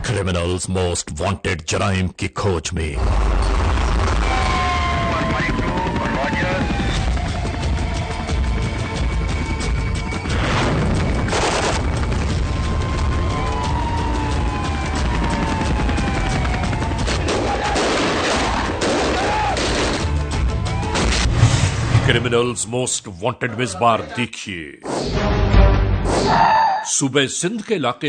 Criminals most wanted जराइम की खोज में क्रिमिनल्स मोस्ट वांटेड में इस बार देखिए सूबे सिंध के इलाके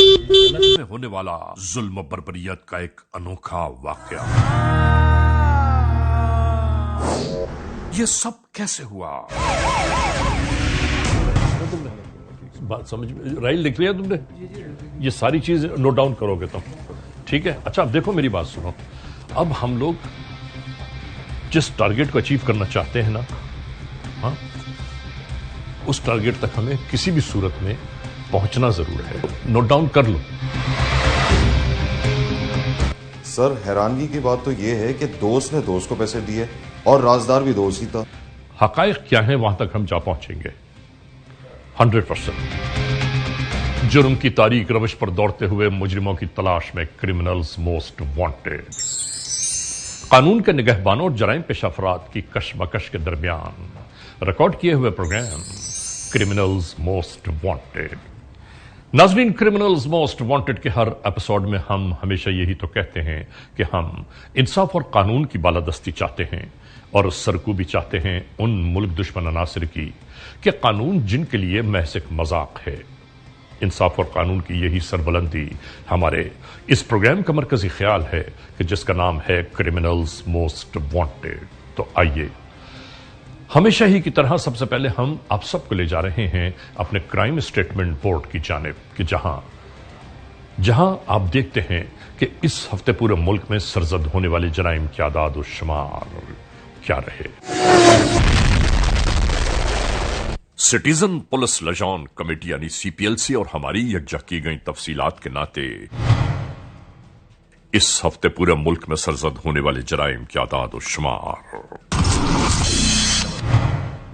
में होने वाला जुल्म बर्बरियत का एक अनोखा वाकया। ये सब कैसे हुआ? बात समझ में राइल लिख लिया तुमने? ये सारी चीज नोट डाउन करोगे तुम, ठीक है? अच्छा अब देखो मेरी बात सुनो। अब हम लोग जिस टारगेट को अचीव करना चाहते हैं ना, हाँ, उस टारगेट तक हमें किसी भी सूरत में पहुंचना जरूर है। नोट डाउन कर लो। सर हैरानगी की बात तो यह है कि दोस्त ने दोस्त को पैसे दिए और राजदार भी दोस्त ही था। हकायक क्या है वहां तक हम जा पहुंचेंगे 100%। जुर्म की तारीख रविश पर दौड़ते हुए मुजरिमों की तलाश में क्रिमिनल्स मोस्ट वांटेड। कानून के निगहबानों और जराइम पेशा अफराद की कशमकश के दरमियान रिकॉर्ड किए हुए प्रोग्राम क्रिमिनल्स मोस्ट वांटेड। नाजरीन, क्रिमिनल्स मोस्ट वांटेड के हर एपिसोड में हम हमेशा यही तो कहते हैं कि हम इंसाफ और कानून की बालादस्ती चाहते हैं और सरकूबी चाहते हैं उन मुल्क दुश्मन अनासिर की कि कानून जिनके लिए महज एक मजाक है। इंसाफ और कानून की यही सरबुलंदी हमारे इस प्रोग्राम का मरकजी ख्याल है कि जिसका नाम है क्रिमिनल्स मोस्ट वांटेड। तो आइए हमेशा ही की तरह सबसे पहले हम आप सबको ले जा रहे हैं अपने क्राइम स्टेटमेंट बोर्ड की जानिब कि जहां आप देखते हैं कि इस हफ्ते पूरे मुल्क में सरजद होने वाले जराइम की आदाद और शुमार क्या रहे। सिटीजन पुलिस लजान कमेटी यानी सीपीएलसी और हमारी यकजा की गई तफसीलात के नाते इस हफ्ते पूरे मुल्क में सरजद होने वाले जराइम की आदाद और शुमार।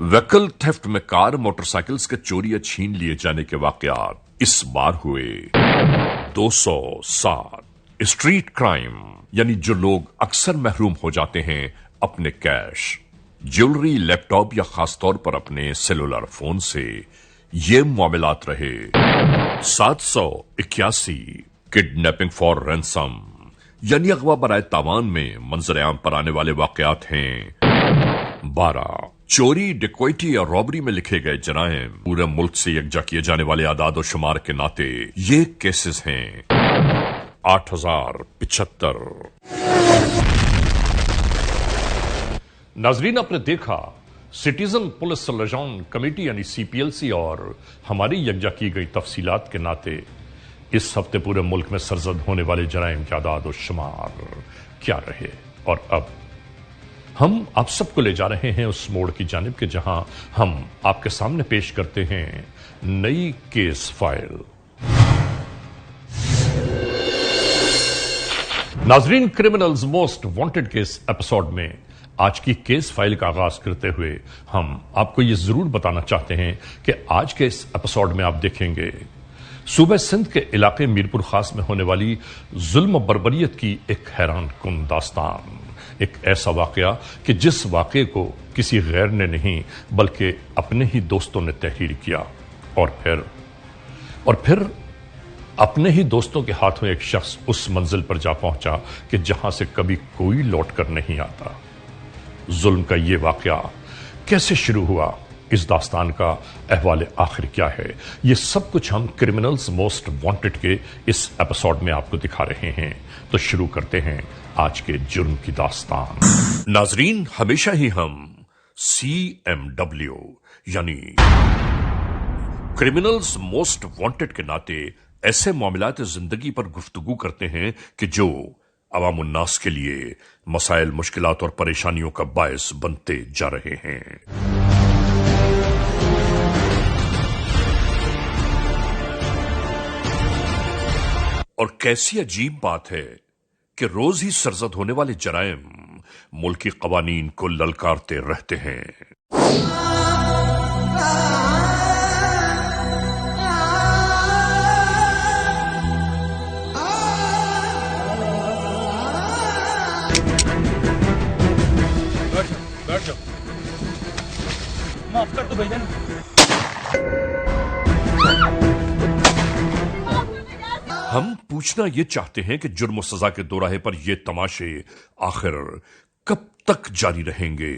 व्हीकल थेफ्ट में कार मोटरसाइकिल्स के चोरी या छीन लिए जाने के वाकयात इस बार हुए 207। स्ट्रीट क्राइम यानी जो लोग अक्सर महरूम हो जाते हैं अपने कैश, ज्वेलरी, लैपटॉप या खासतौर पर अपने सेलुलर फोन से, ये मामलात रहे 781। किडनैपिंग फॉर रैंसम यानी अगवा बराए तावान में मंजर आम पर आने वाले वाकयात हैं 12। चोरी, डिक्वाइटी या रॉबरी में लिखे गए जराइम पूरे मुल्क से यकजा किए जाने वाले आदाद और शुमार के नाते ये केसेस हैं 8075। नाजरीन, आपने देखा सिटीजन पुलिस लजान कमेटी यानी सीपीएलसी और हमारी यकजा की गई तफसीलात के नाते इस हफ्ते पूरे मुल्क में सरजद होने वाले जराइम के आदाद और शुमार क्या रहे। और अब हम आप सबको ले जा रहे हैं उस मोड़ की जानिब के जहां हम आपके सामने पेश करते हैं नई केस फाइल। नाजरीन, क्रिमिनल्स मोस्ट वांटेड के इस एपिसोड में आज की केस फाइल का आगाज करते हुए हम आपको यह जरूर बताना चाहते हैं कि आज के इस एपिसोड में आप देखेंगे सूबे सिंध के इलाके मीरपुर खास में होने वाली जुल्म बर्बरियत की एक हैरान कुन दास्तान। एक ऐसा वाकया कि जिस वाकये को किसी गैर ने नहीं बल्कि अपने ही दोस्तों ने तहरीर किया और फिर अपने ही दोस्तों के हाथों एक शख्स उस मंजिल पर जा पहुंचा कि जहां से कभी कोई लौट कर नहीं आता। जुल्म का यह वाकया कैसे शुरू हुआ, इस दास्तान का अहवाल आखिर क्या है, ये सब कुछ हम क्रिमिनल्स मोस्ट वांटेड के इस एपिसोड में आपको दिखा रहे हैं। तो शुरू करते हैं आज के जुर्म की दास्तान। नाजरीन, हमेशा ही हम CMW यानी क्रिमिनल्स मोस्ट वांटेड के नाते ऐसे मामलात जिंदगी पर गुफ्तगू करते हैं कि जो अवाम उन्नास के लिए मसाइल, मुश्किलात और परेशानियों का बायस बनते जा रहे हैं। और कैसी अजीब बात है कि रोज ही सरजद होने वाले जराइम मुल्की कवानीन को ललकारते रहते हैं। हम पूछना ये चाहते हैं कि जुर्म और सजा के दोराहे पर ये तमाशे आखिर कब तक जारी रहेंगे।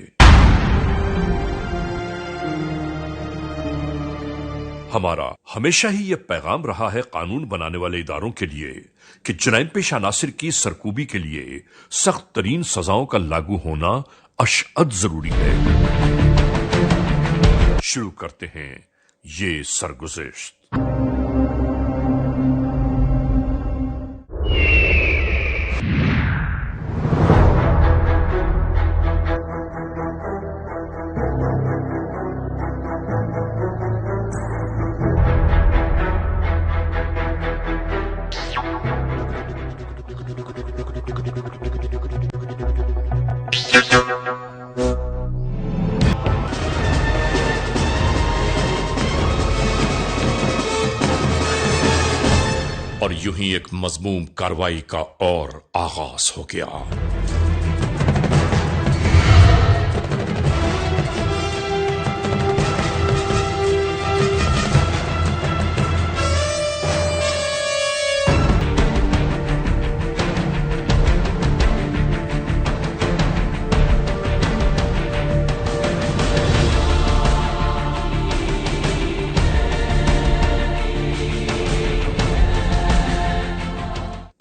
हमारा हमेशा ही यह पैगाम रहा है कानून बनाने वाले इदारों के लिए कि जराइम पेशा अनासिर की सरकूबी के लिए सख्त तरीन सजाओं का लागू होना अशअद जरूरी है। शुरू करते हैं ये सरगुज़िश्त। और यूं ही एक मजमूम कार्रवाई का और आगाज हो गया।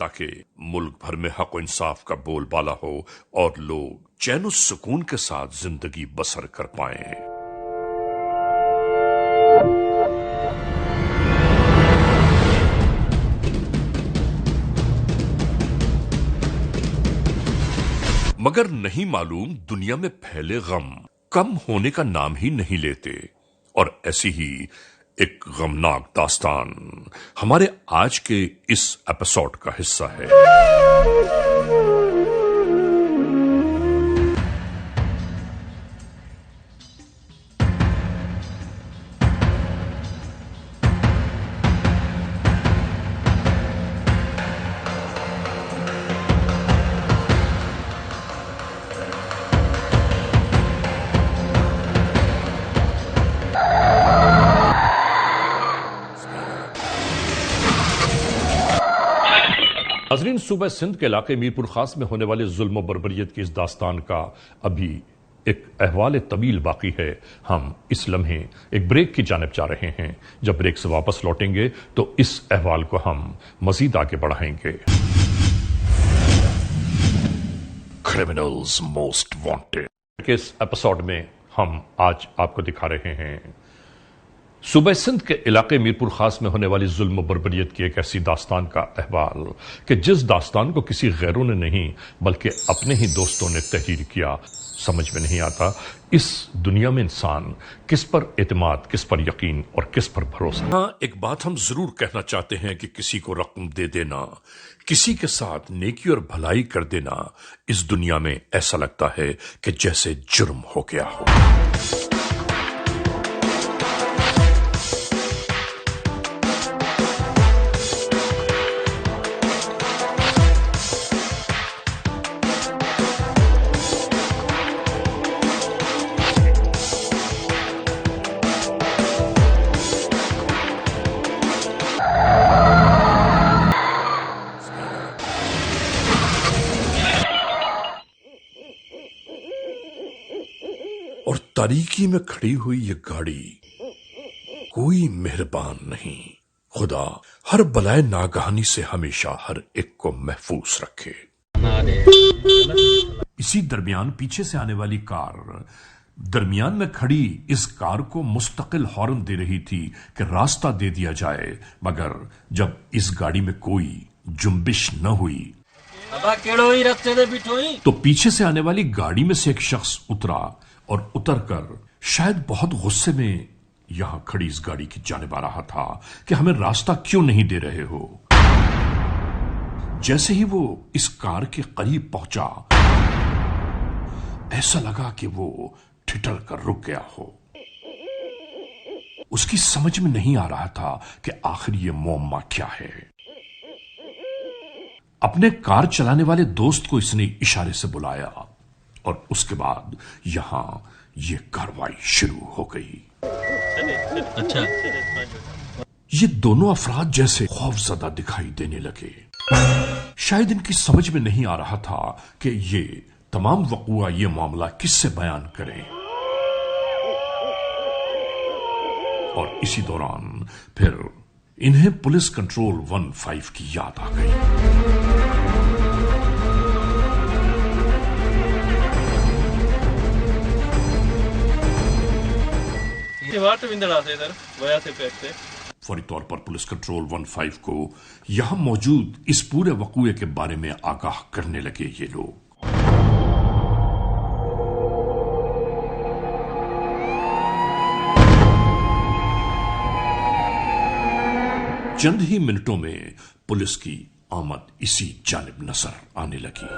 ताकि मुल्क भर में हक और इंसाफ का बोलबाला हो और लोग चैन और सुकून के साथ जिंदगी बसर कर पाएं। मगर नहीं मालूम दुनिया में फैले गम कम होने का नाम ही नहीं लेते, और ऐसी ही एक गमनाक दास्तान हमारे आज के इस एपिसोड का हिस्सा है। नाज़रीन, सूबा सिंध के इलाके मीरपुर खास में होने वाले जुल्म और बर्बरियत की इस दास्तान का अभी एक अहवाल तवील बाकी है। हम इस लम्हे एक ब्रेक की जानिब जा रहे हैं। जब ब्रेक से वापस लौटेंगे तो इस अहवाल को हम मजीद आगे बढ़ाएंगे। क्रिमिनल्स मोस्ट वांटेड के इस एपिसोड में हम आज आपको दिखा रहे हैं सूबा सिंध के इलाके मीरपुर खास में होने वाली जुल्म और बर्बरियत की एक ऐसी दास्तान का अहवाल कि जिस दास्तान को किसी गैरों ने नहीं बल्कि अपने ही दोस्तों ने तहरीर किया। समझ में नहीं आता इस दुनिया में इंसान किस पर एतमाद, किस पर यकीन और किस पर भरोसा। हाँ, एक बात हम जरूर कहना चाहते हैं कि किसी को रकम दे देना, किसी के साथ नेकी और भलाई कर देना इस दुनिया में ऐसा लगता है कि जैसे जुर्म हो गया हो। और तारीकी में खड़ी हुई ये गाड़ी कोई मेहरबान नहीं। खुदा हर बलाए नागहानी से हमेशा हर एक को महफूज रखे। इसी दरमियान पीछे से आने वाली कार दरमियान में खड़ी इस कार को मुस्तकिल हॉर्न दे रही थी कि रास्ता दे दिया जाए, मगर जब इस गाड़ी में कोई जुम्बिश न हुई तो पीछे से आने वाली गाड़ी में से एक शख्स उतरा और उतरकर शायद बहुत गुस्से में यहां खड़ी इस गाड़ी की जानिब आ रहा था कि हमें रास्ता क्यों नहीं दे रहे हो। जैसे ही वो इस कार के करीब पहुंचा, ऐसा लगा कि वो ठिठर कर रुक गया हो। उसकी समझ में नहीं आ रहा था कि आखिर ये मुअम्मा क्या है। अपने कार चलाने वाले दोस्त को इसने इशारे से बुलाया और उसके बाद यहां ये कार्रवाई शुरू हो गई। अच्छा ये दोनों अफराद जैसे खौफजदा दिखाई देने लगे। शायद इनकी समझ में नहीं आ रहा था कि ये तमाम वक़ुआ, ये मामला किससे बयान करें। और इसी दौरान फिर इन्हें पुलिस कंट्रोल 15 की याद आ गई। फौरी तौर पर पुलिस कंट्रोल 15 को यहां मौजूद इस पूरे वक़ुए के बारे में आगाह करने लगे ये लोग। चंद ही मिनटों में पुलिस की आमद इसी जानिब नजर आने लगी।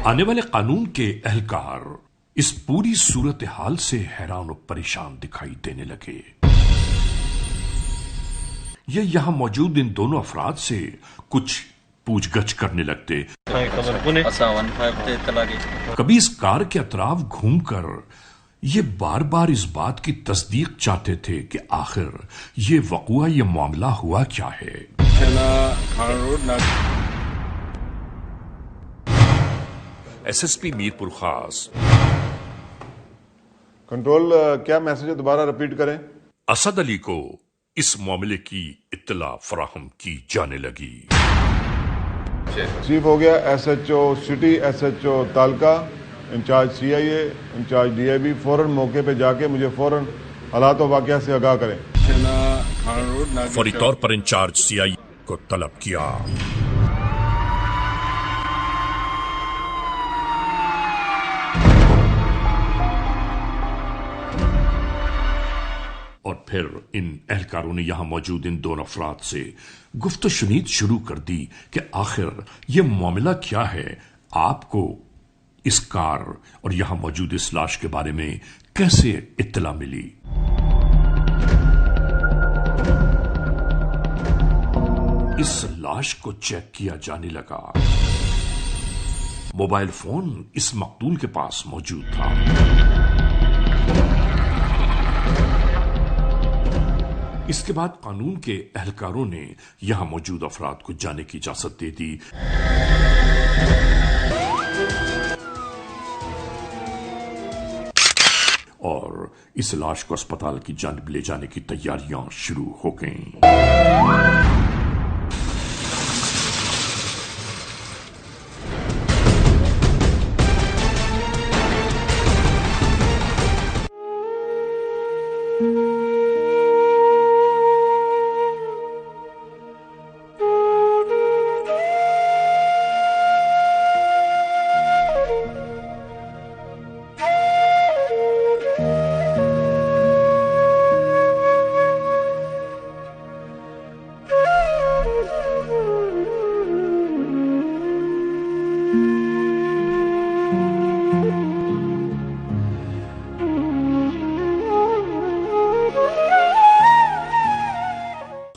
आने वाले कानून के एहलकार इस पूरी सूरत हाल से हैरान और परेशान दिखाई देने लगे। ये यहां मौजूद इन दोनों अफराद से कुछ पूछगछ करने लगते। कभी इस कार के अतराफ घूमकर ये बार बार इस बात की तस्दीक चाहते थे कि आखिर ये वक़ुआ, ये मामला हुआ क्या है। एसएसपी मीरपुर खास। कंट्रोल क्या मैसेज है, दोबारा रिपीट करें। असद अली को इस मामले की इत्तला फराहम की जाने लगी। चीफ हो गया SHO city, SHO तालका, in charge CIA, in charge DIB, फौरन मौके पे जाके मुझे फौरन हालात और वाकया से आगाह करें। फौरी तौर पर इंचार्ज सीआईए को तलब किया। और फिर इन एहलकारों ने यहां मौजूद इन दोनों अफराद से गुफ्त शुनीद शुरू कर दी कि आखिर ये मामला क्या है, आपको इस कार और यहां मौजूद इस लाश के बारे में कैसे इत्तला मिली। इस लाश को चेक किया जाने लगा। मोबाइल फोन इस मकतूल के पास मौजूद था। इसके बाद कानून के एहलकारों ने यहां मौजूद अफराद को जाने की इजाजत दे दी। और इस लाश को अस्पताल की जानिब ले जाने की तैयारियां शुरू हो गईं।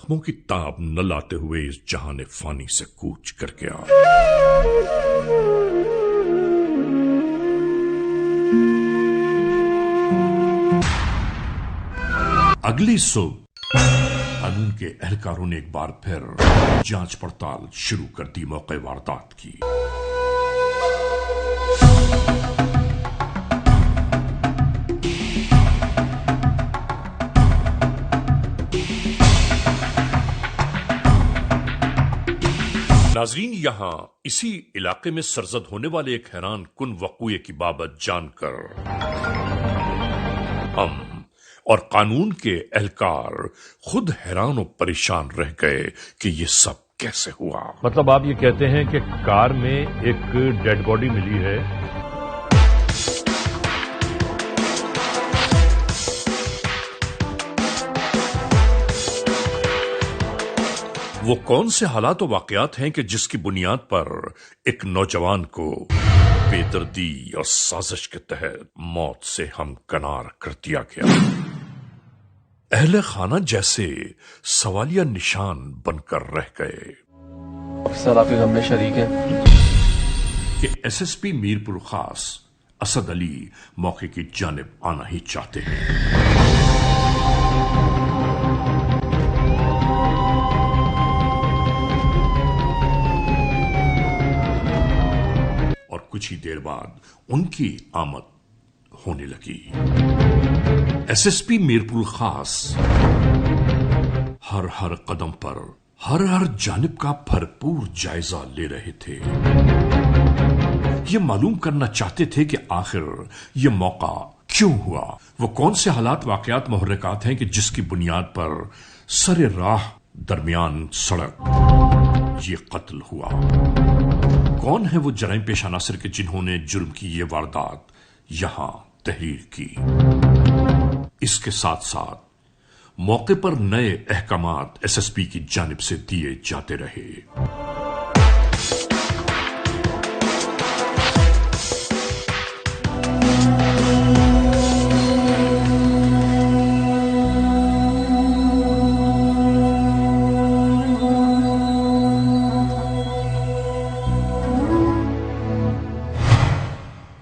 जख्मों की ताब न लाते हुए इस जहान फानी से कूच कर गया। अगली सुबह कानून के एहलकारों ने एक बार फिर जांच पड़ताल शुरू कर दी मौके वारदात की। नाजरीन, यहां इसी इलाके में सरजद होने वाले एक हैरान कुन वक़ूए की बाबत जानकर हम और कानून के एहलकार खुद हैरान और परेशान रह गए कि ये सब कैसे हुआ। मतलब आप ये कहते हैं कि कार में एक डेड बॉडी मिली है, वो कौन से हालात और वाकयात हैं कि जिसकी बुनियाद पर एक नौजवान को बेदर्दी और साजिश के तहत मौत से हमकनार कर दिया गया। अहले खाना जैसे सवालिया निशान बनकर रह गए। सर, आप गम में शरीक हैं। کہ ایس ایس پی میرپور خاص اسد علی موقع کی جانب آنا ہی چاہتے ہیں۔ اور کچھ ہی دیر بعد ان کی آمد ہونے لگی۔ ایس ایس پی میرپور خاص ہر قدم پر ہر جانب کا بھرپور جائزہ لے رہے تھے۔ یہ معلوم کرنا چاہتے تھے کہ آخر یہ موقع کیوں ہوا، وہ کون سے حالات واقعات محرکات ہیں کہ جس کی بنیاد پر سر راہ درمیان سڑک یہ قتل ہوا۔ کون ہے وہ جرائم پیشہ عناصر کے جنہوں نے جرم کی یہ واردات یہاں تحریر کی۔ اس کے ساتھ ساتھ موقع پر نئے احکامات ایس ایس پی کی جانب سے دیے جاتے رہے۔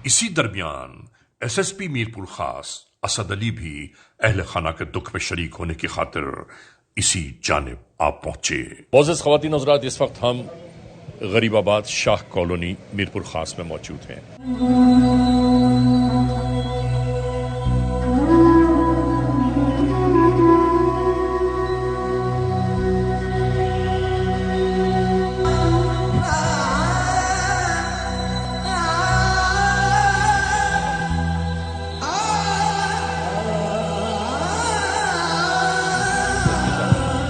اسی درمیان ایس ایس پی میرپور خاص اسد علی بھی اہل خانہ کے دکھ میں شریک ہونے کی خاطر اسی جانب آپ پہنچے۔ معزز خواتین حضرات، اس وقت ہم غریب آباد شاہ کالونی میرپور خاص میں موجود ہیں۔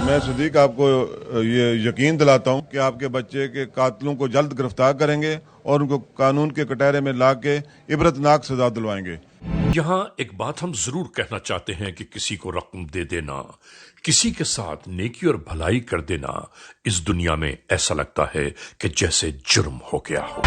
میں صدیق آپ کو یہ یقین دلاتا ہوں کہ آپ کے بچے کے قاتلوں کو جلد گرفتار کریں گے اور ان کو قانون کے کٹہرے میں لا کے عبرتناک سزا دلوائیں گے۔ یہاں ایک بات ہم ضرور کہنا چاہتے ہیں کہ کسی کو رقم دے دینا، کسی کے ساتھ نیکی اور بھلائی کر دینا اس دنیا میں ایسا لگتا ہے کہ جیسے جرم ہو گیا ہو۔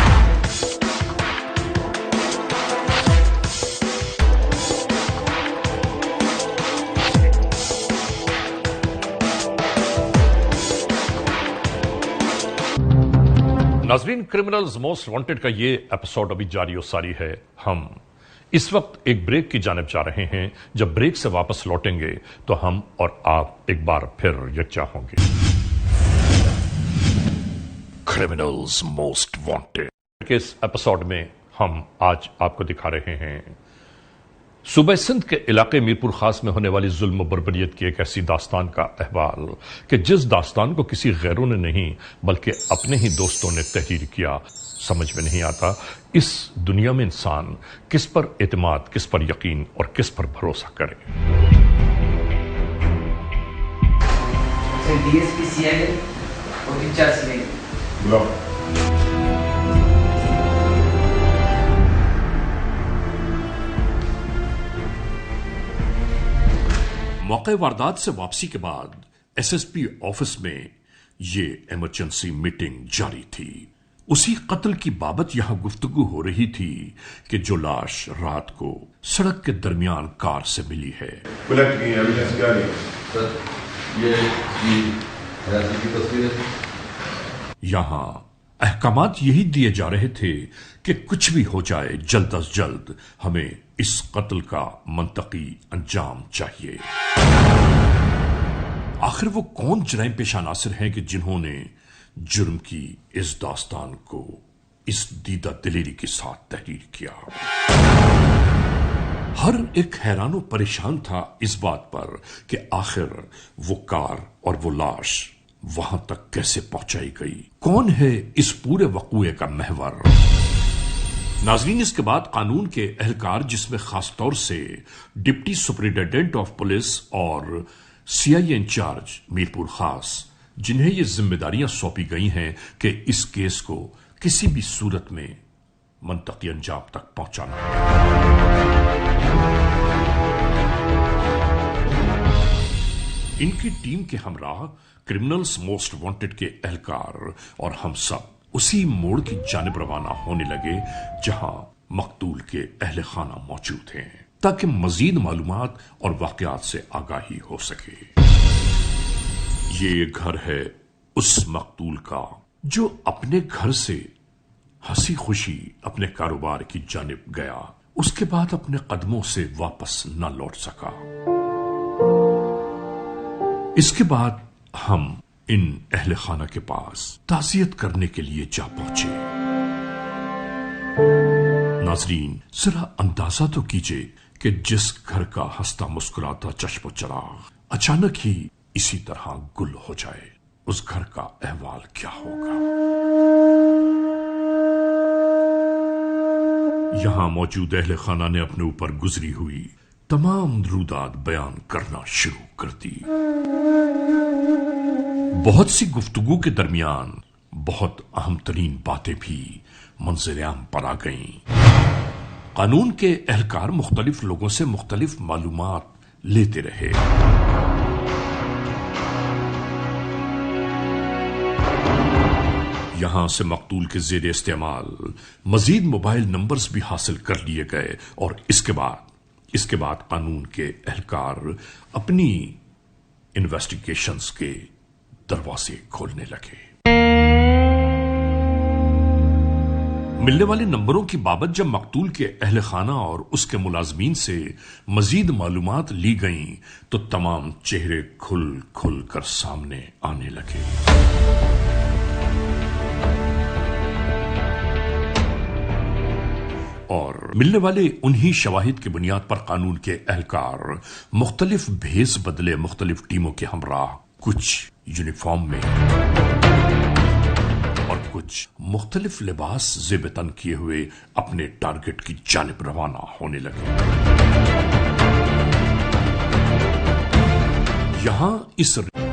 ناظرین، کرمنلز موسٹ وانٹڈ کا یہ ایپیسوڈ ابھی جاری و ساری ہے۔ ہم اس وقت ایک بریک کی جانب جا رہے ہیں۔ جب بریک سے واپس لوٹیں گے تو ہم اور آپ ایک بار پھر یکجا ہوں گے۔ کرمنلز موسٹ وانٹڈ کے اس ایپیسوڈ میں ہم آج آپ کو دکھا رہے ہیں صوبہ سندھ کے علاقے میرپور خاص میں ہونے والی ظلم و بربریت کی ایک ایسی داستان کا احوال کہ جس داستان کو کسی غیروں نے نہیں بلکہ اپنے ہی دوستوں نے تحریر کیا۔ سمجھ میں نہیں آتا اس دنیا میں انسان کس پر اعتماد، کس پر یقین اور کس پر بھروسہ کرے۔ ڈی ایس پی سی آئی اے اور انچارج سی آئی اے موقع واردات سے واپسی کے بعد ایس ایس پی آفس میں یہ ایمرجنسی میٹنگ جاری تھی۔ اسی قتل کی بابت یہاں گفتگو ہو رہی تھی کہ جو لاش رات کو سڑک کے درمیان کار سے ملی ہے۔ کلیکٹ کی ایویڈنس کیا نہیں؟ سر یہ کی تصویر ہے۔ یہاں احکامات یہی دیے جا رہے تھے کہ کچھ بھی ہو جائے جلد از جلد ہمیں اس قتل کا منطقی انجام چاہیے۔ آخر وہ کون جرائم پیشہ عناصر ہیں کہ جنہوں نے جرم کی اس داستان کو اس دیدہ دلیری کے ساتھ تحریر کیا؟ ہر ایک حیران و پریشان تھا اس بات پر کہ آخر وہ کار اور وہ لاش وہاں تک کیسے پہنچائی گئی؟ کون ہے اس پورے وقوعے کا محور؟ ناظرین، اس کے بعد قانون کے اہلکار جس میں خاص طور سے ڈپٹی سپرنٹینڈنٹ آف پولیس اور سی آئی اے انچارج میرپور خاص، جنہیں یہ ذمہ داریاں سونپی گئی ہیں کہ اس کیس کو کسی بھی صورت میں منطقی انجام تک پہنچانا ہے۔ ان کی ٹیم کے ہمراہ کرمنلز موسٹ وانٹڈ کے اہلکار اور ہم سب اسی موڑ کی جانب روانہ ہونے لگے جہاں مقتول کے اہل خانہ موجود ہیں، تاکہ مزید معلومات اور واقعات سے آگاہی ہو سکے۔ یہ گھر ہے اس مقتول کا جو اپنے گھر سے ہنسی خوشی اپنے کاروبار کی جانب گیا. اس کے بعد اپنے قدموں سے واپس نہ لوٹ سکا. اس کے بعد ہم ان اہل خانہ کے پاس تعزیت کرنے کے لیے جا پہنچے. ناظرین ذرا اندازہ تو کیجئے کہ جس گھر کا ہنستا مسکراتا چشم و چراغ اچانک ہی اسی طرح گل ہو جائے، اس گھر کا احوال کیا ہوگا. یہاں موجود اہل خانہ نے اپنے اوپر گزری ہوئی تمام درودات بیان کرنا شروع کر دی. بہت سی گفتگو کے درمیان بہت اہم ترین باتیں بھی منظر عام پر آ گئیں. قانون کے اہلکار مختلف لوگوں سے مختلف معلومات لیتے رہے. یہاں سے مقتول کے زیر استعمال مزید موبائل نمبرز بھی حاصل کر لیے گئے اور اس کے بعد قانون کے اہلکار اپنی انویسٹیگیشنز کے دروازے کھولنے لگے. ملنے والے نمبروں کی بابت جب مقتول کے اہل خانہ اور اس کے ملازمین سے مزید معلومات لی گئیں تو تمام چہرے کھل کھل کر سامنے آنے لگے. اور ملنے والے انہی شواہد کی بنیاد پر قانون کے اہلکار مختلف بھیس بدلے مختلف ٹیموں کے ہمراہ کچھ یونیفارم میں اور کچھ مختلف لباس زیب تن کیے ہوئے اپنے ٹارگٹ کی جانب روانہ ہونے لگے. یہاں اس